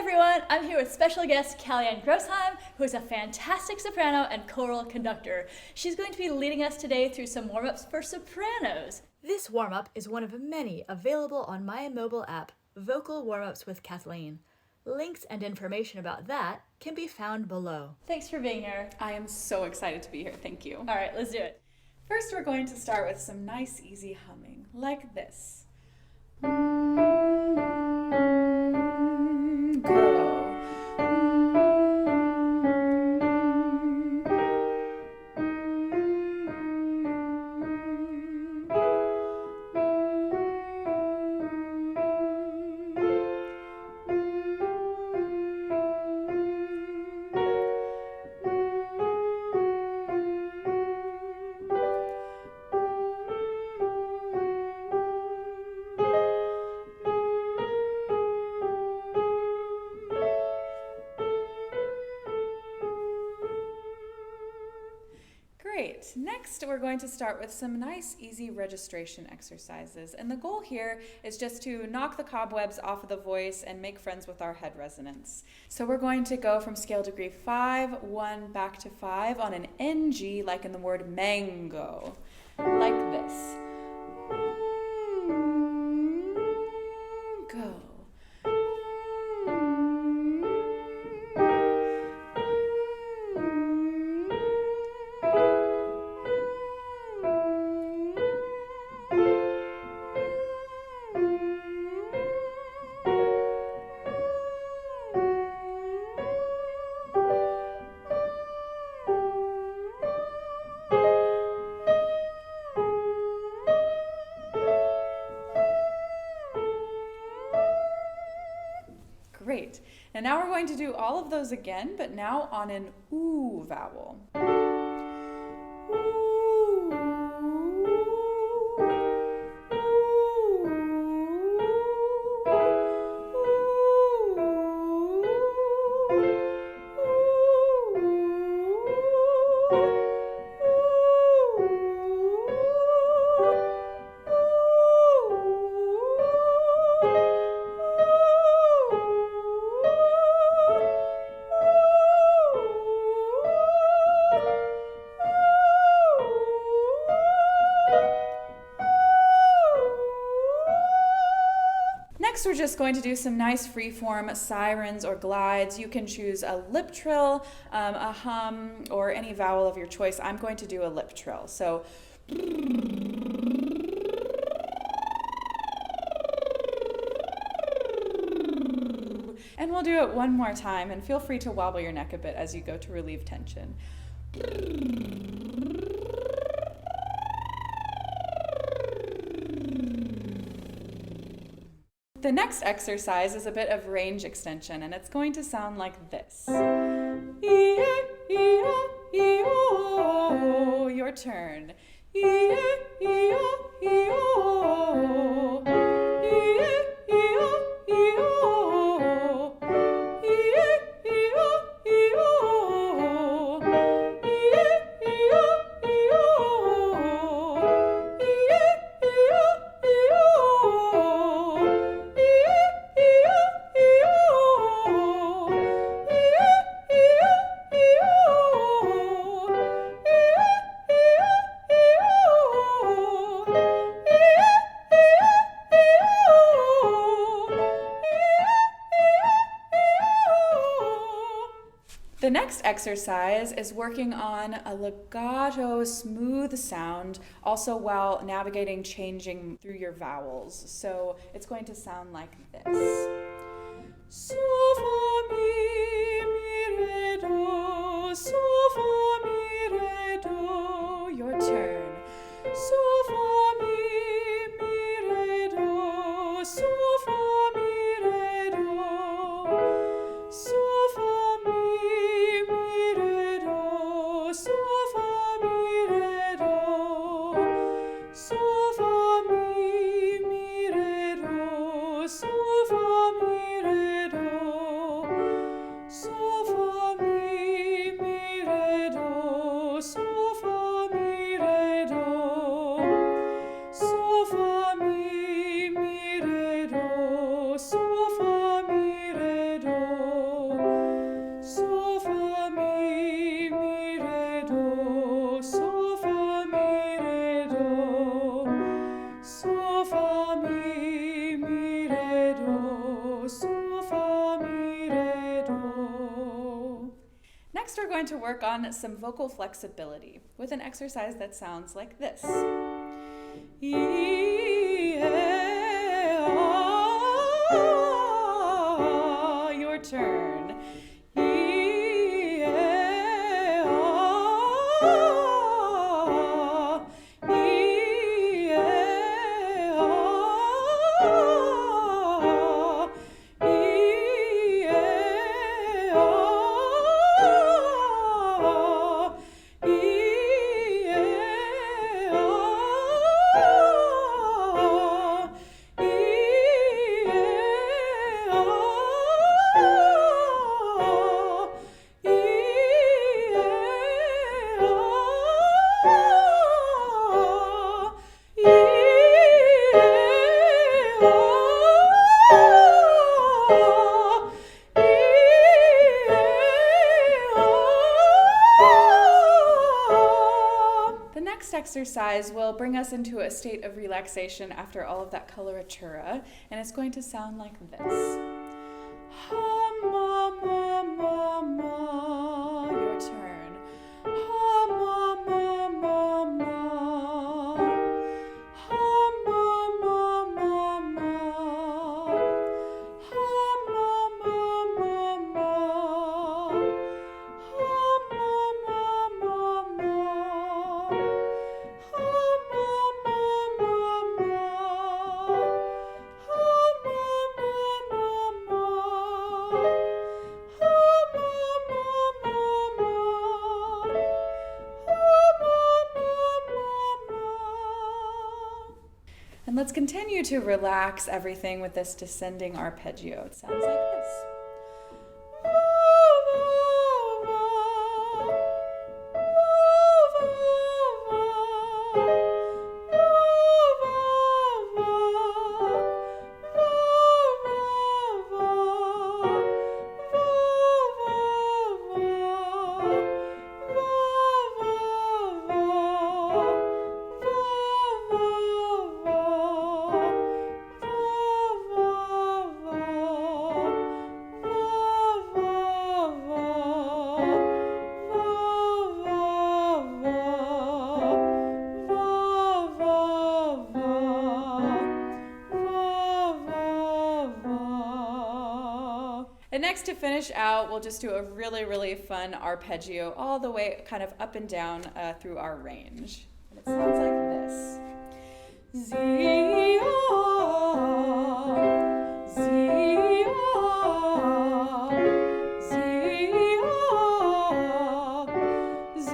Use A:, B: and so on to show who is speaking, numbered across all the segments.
A: everyone, I'm here with special guest Kellyanne Grossheim, who is a fantastic soprano and choral conductor. She's going to be leading us today through some warm-ups for sopranos. This warm-up is one of many available on my mobile app, Vocal Warmups with Kathleen. Links and information about that can be found below. Thanks for being here.
B: I am so excited to be here, thank you.
A: All right, let's do it.
B: First, we're going to start with some nice, easy humming, like this. Great. Next, we're going to start with some nice, easy registration exercises. And the goal here is just to knock the cobwebs off of the voice and make friends with our head resonance. So we're going to go from scale degree 5, 1, back to 5 on an NG, like in the word mango, like this. Go. Great. And now we're going to do all of those again, but now on an ooh vowel. Next, we're just going to do some nice freeform sirens or glides. You can choose a lip trill, a hum, or any vowel of your choice. I'm going to do a lip trill. So, and we'll do it one more time, and feel free to wobble your neck a bit as you go to relieve tension. The next exercise is a bit of range extension, and it's going to sound like this. Your turn. The next exercise is working on a legato, smooth sound, also while navigating, changing through your vowels. So it's going to sound like this. So, fa, mi, re, do, so, fa, mi, re, do. Your turn. So, fa, mi, re, do, so, fa, mi, re, do, so, fa, so, fa, mi, re, do, so, fa, mi. Next, we're going to work on some vocal flexibility with an exercise that sounds like this. Your turn. Exercise will bring us into a state of relaxation after all of that coloratura, and it's going to sound like this. Ha, ma, ma, ma, ma. Your turn. Ha, ma, ma, ma, ma. Ha, ma, ma, ma, ma. Ha, ma, ma, ma, ma. Ha, ma, ma, ma, ma. And let's continue to relax everything with this descending arpeggio. It sounds like this. And next, to finish out, we'll just do a really fun arpeggio all the way kind of up and down through our range. And it sounds like this. Zia, zia, zia, zia, zia, zia.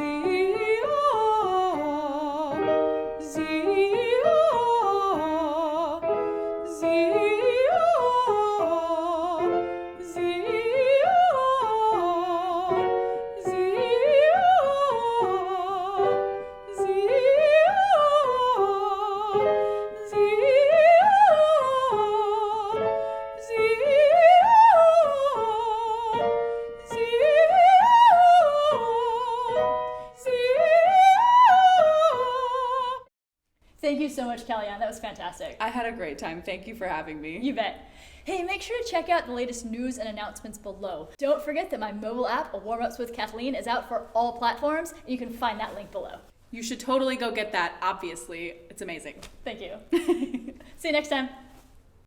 A: Thank you so much, Kellyanne. That was fantastic.
B: I had a great time. Thank you for having me.
A: You bet. Hey, make sure to check out the latest news and announcements below. Don't forget that my mobile app, Warmups with Kathleen, is out for all platforms, and you can find that link below.
B: You should totally go get that, obviously. It's amazing.
A: Thank you. See you next time.